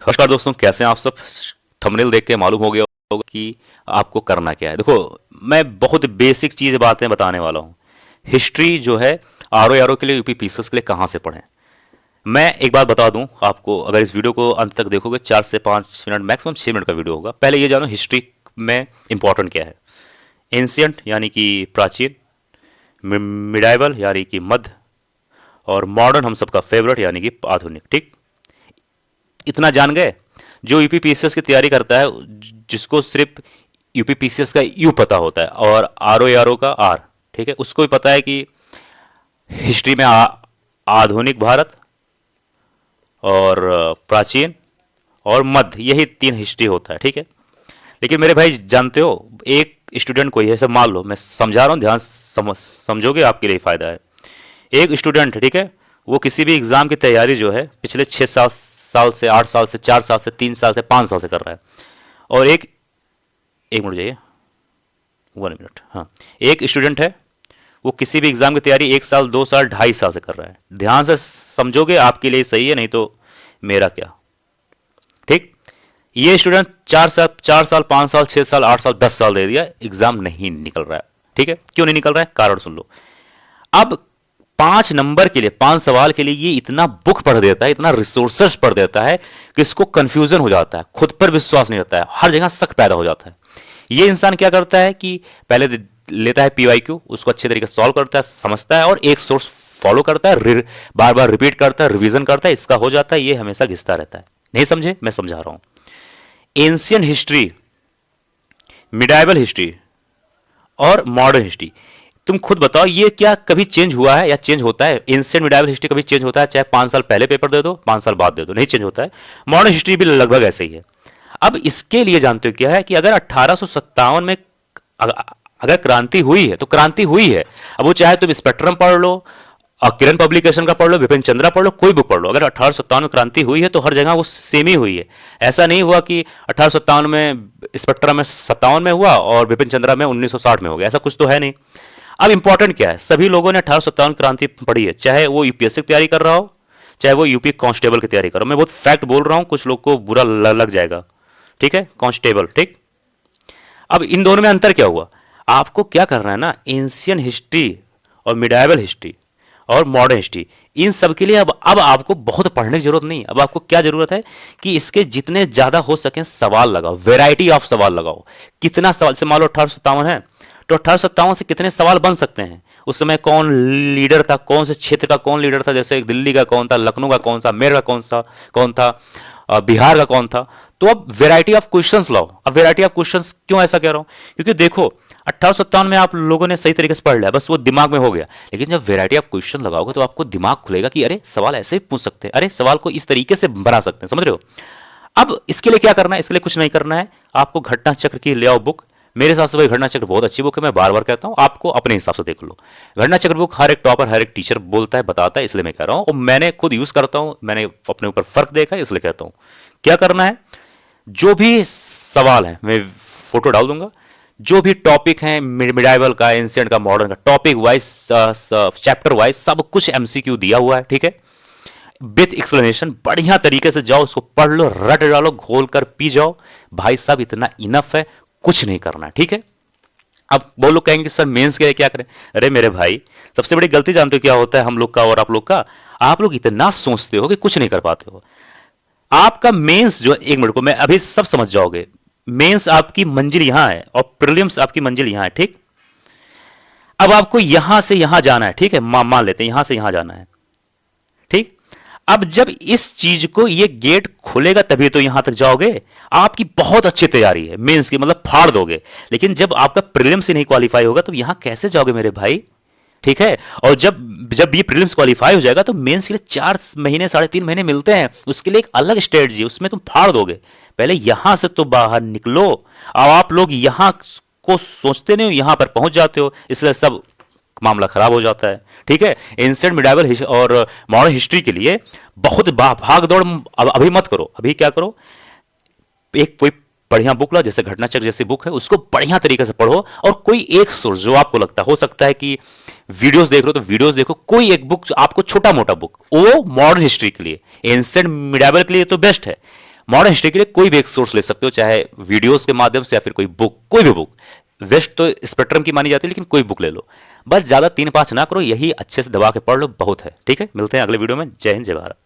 नमस्कार दोस्तों, कैसे हैं आप सब। थंबनेल देख के मालूम हो गया होगा कि आपको करना क्या है। देखो, मैं बहुत बेसिक चीज़ बातें बताने वाला हूँ। हिस्ट्री जो है आर ओ के लिए, यूपी पीसीएस के लिए कहाँ से पढ़ें। मैं एक बात बता दूं आपको, अगर इस वीडियो को अंत तक देखोगे 4 से 5 मिनट, मैक्सिमम 6 मिनट का वीडियो होगा। पहले ये जानो हिस्ट्री में इंपॉर्टेंट क्या है। एंशियंट यानी कि प्राचीन, मिडाइवल यानी कि मध्य, और मॉडर्न हम सबका फेवरेट यानी कि आधुनिक। ठीक, इतना जान गए। जो यूपी पीसीएस की तैयारी करता है, जिसको सिर्फ यूपी पीसीएस का यू पता होता है और आर ओ का आर, ठीक है, उसको भी पता है कि हिस्ट्री में आधुनिक भारत और प्राचीन और मध्य, यही 3 हिस्ट्री होता है। ठीक है, लेकिन मेरे भाई जानते हो, एक स्टूडेंट को ये सब मान लो, मैं समझा रहा हूँ, ध्यान समझोगे, आपके लिए फ़ायदा है। एक स्टूडेंट, ठीक है, वो किसी भी एग्ज़ाम की तैयारी जो है पिछले 6 साल से, 8 साल से, 4 साल से, 3 साल से, 5 साल से कर रहा है। और एक मिनट जाइए, 1 मिनट, हाँ, एक स्टूडेंट है, वो किसी भी एग्ज़ाम की तैयारी 1 साल, 2 साल, 2.5 साल से कर रहा है। ध्यान से समझोगे, आपके लिए सही है, नहीं तो मेरा क्या। ठीक, ये स्टूडेंट 4 साल, 5 साल, 6 साल, 8 साल, 10 साल दे दिया, एग्ज़ाम नहीं निकल रहा है। ठीक है, क्यों नहीं निकल रहा है, कारण सुन लो। अब 5 नंबर के लिए, 5 सवाल के लिए ये इतना बुक पढ़ देता है, इतना रिसोर्सेस पढ़ देता है कि इसको कंफ्यूजन हो जाता है, खुद पर विश्वास नहीं रहता है, हर जगह शक पैदा हो जाता है। ये इंसान क्या करता है कि पहले लेता है पीवाईक्यू, उसको अच्छे तरीके से सॉल्व करता है, समझता है, और एक सोर्स फॉलो करता है, बार बार रिपीट करता है, रिवीजन करता है, इसका हो जाता है, ये हमेशा घिसता रहता है। नहीं समझे, मैं समझा रहा हूं। एंशियन हिस्ट्री, मिडाइवल हिस्ट्री और मॉडर्न हिस्ट्री, तुम खुद बताओ, ये क्या कभी चेंज हुआ है या चेंज होता है? एंशियंट मिडाइवल हिस्ट्री कभी चेंज होता है? चाहे 5 साल पहले पेपर दे दो, 5 साल बाद दे दो, नहीं चेंज होता है। मॉडर्न हिस्ट्री भी लगभग ऐसे ही है। अब इसके लिए जानते हो क्या है कि अगर 1857 में अगर क्रांति हुई है तो क्रांति हुई है। अब वो चाहे तुम स्पेक्ट्रम पढ़ लो, किरण पब्लिकेशन का पढ़ लो, विपिन चंद्रा पढ़ लो, कोई बुक पढ़ लो, अगर 1857 में क्रांति हुई है तो हर जगह वो सेम ही हुई है। ऐसा नहीं हुआ कि 1857 में स्पेक्ट्रम में 57 में हुआ और विपिन चंद्रा में 1960 में हो गया, ऐसा कुछ तो है नहीं। अब इंपॉर्टेंट क्या है, सभी लोगों ने 1857 क्रांति पढ़ी है, चाहे वो यूपीएससी की तैयारी कर रहा हो, चाहे वो यूपी कांस्टेबल की तैयारी कर रहा हो। मैं बहुत फैक्ट बोल रहा हूं, कुछ लोग को बुरा लग जाएगा। ठीक है, कांस्टेबल, ठीक। अब इन दोनों में अंतर क्या हुआ, आपको क्या करना है ना, एंशियन हिस्ट्री और मिडाइवल हिस्ट्री और मॉडर्न हिस्ट्री, इन सब के लिए अब आपको बहुत पढ़ने की जरूरत नहीं। अब आपको क्या जरूरत है कि इसके जितने ज्यादा हो सके सवाल लगाओ, वेराइटी ऑफ सवाल लगाओ। कितना सवाल से, मान लो 1857 है तो 1857 से कितने सवाल बन सकते हैं। उस समय कौन लीडर था, कौन से क्षेत्र का कौन लीडर था, जैसे दिल्ली का कौन था, लखनऊ का कौन था, मेरठ का कौन था, बिहार का कौन था। तो अब वेराइटी ऑफ क्वेश्चंस लाओ। अब वेराइटी ऑफ क्वेश्चंस क्यों ऐसा कह रहा हूं, क्योंकि देखो 1857 में आप लोगों ने सही तरीके से पढ़ लिया, बस वो दिमाग में हो गया। लेकिन जब वेराइटी ऑफ क्वेश्चन लगाओगे तो आपको दिमाग खुलेगा कि अरे सवाल ऐसे भी पूछ सकते हैं, अरे सवाल को इस तरीके से बना सकते हैं, समझ रहे हो। अब इसके लिए क्या करना है, इसके लिए कुछ नहीं करना है, आपको घटना चक्र की ले आओ बुक। मेरे हिसाब से भाई घटना चक्र बहुत अच्छी बुक है, मैं बार बार कहता हूं, आपको अपने हिसाब से देख लो। घटना चक्र बुक हर एक टॉपर, हर एक टीचर बोलता है, बताता है, इसलिए मैं कह रहा हूं, और मैंने खुद यूज करता हूं, मैंने अपने ऊपर फर्क देखा है, इसलिए कहता हूं। क्या करना है, जो भी सवाल है मैं फोटो डाल दूंगा, जो भी टॉपिक है मिडाइवल का, एंशिएंट का, मॉडर्न का, टॉपिक वाइज, चैप्टर वाइज सब कुछ एमसीक्यू दिया हुआ है। ठीक है, विथ एक्सप्लेनेशन, बढ़िया तरीके से जाओ, उसको पढ़ लो, रट डालो, घोल कर पी जाओ। भाई साहब इतना इनफ है, कुछ नहीं करना है। ठीक है, अब वो लोग कहेंगे सर मेंस के लिए क्या करें। अरे मेरे भाई, सबसे बड़ी गलती जानते हो क्या होता है हम लोग का और आप लोग का, आप लोग इतना सोचते हो कि कुछ नहीं कर पाते हो। आपका मेंस जो, 1 मिनट को, मैं अभी सब समझ जाओगे। मेंस आपकी मंजिल यहां है और प्रीलिम्स आपकी मंजिल यहां है। ठीक, अब आपको यहां से यहां जाना है। ठीक है, मान लेते हैं यहां से यहां जाना है। ठीक, अब जब इस चीज को, ये गेट खुलेगा तभी तो यहां तक जाओगे। आपकी बहुत अच्छी तैयारी है मेंस की, मतलब फाड़ दोगे। लेकिन जब आपका प्रीलिम्स ही नहीं क्वालिफाई होगा तो यहां कैसे जाओगे मेरे भाई। ठीक है, और जब जब ये प्रीलिम्स क्वालिफाई हो जाएगा तो मेंस के लिए 4 महीने, 3.5 महीने मिलते हैं, उसके लिए एक अलग स्ट्रेटजी है, उसमें तुम फाड़ दोगे। पहले यहां से तो बाहर निकलो। अब आप लोग यहां को सोचते नहीं हो, यहां पर पहुंच जाते हो, इसलिए सब मामला खराब हो जाता है। ठीक है, एंशिएंट, मिडाइवल और मॉडर्न हिस्ट्री के लिए बहुत भाग दौड़ अभी मत करो। अभी क्या करो, एक कोई बढ़िया बुक लो, जैसे घटना चक्र जैसी बुक है, उसको बढ़िया तरीके से पढ़ो। और कोई एक सोर्स जो आपको लगता हो सकता है कि वीडियोस देख रहे हो तो वीडियोस देखो, कोई एक बुक आपको, छोटा मोटा बुक, वो मॉडर्न हिस्ट्री के लिए, एंशिएंट मिडाइवल के लिए तो बेस्ट है। मॉडर्न हिस्ट्री के लिए कोई भी एक सोर्स ले सकते हो, चाहे वीडियोस के माध्यम से या फिर कोई बुक, कोई भी बुक। वेस्ट तो स्पेक्ट्रम की मानी जाती है, लेकिन कोई बुक ले लो, बस ज्यादा 3-5 ना करो, यही अच्छे से दबा के पढ़ लो, बहुत है। ठीक है, मिलते हैं अगले वीडियो में। जय हिंद, जय भारत।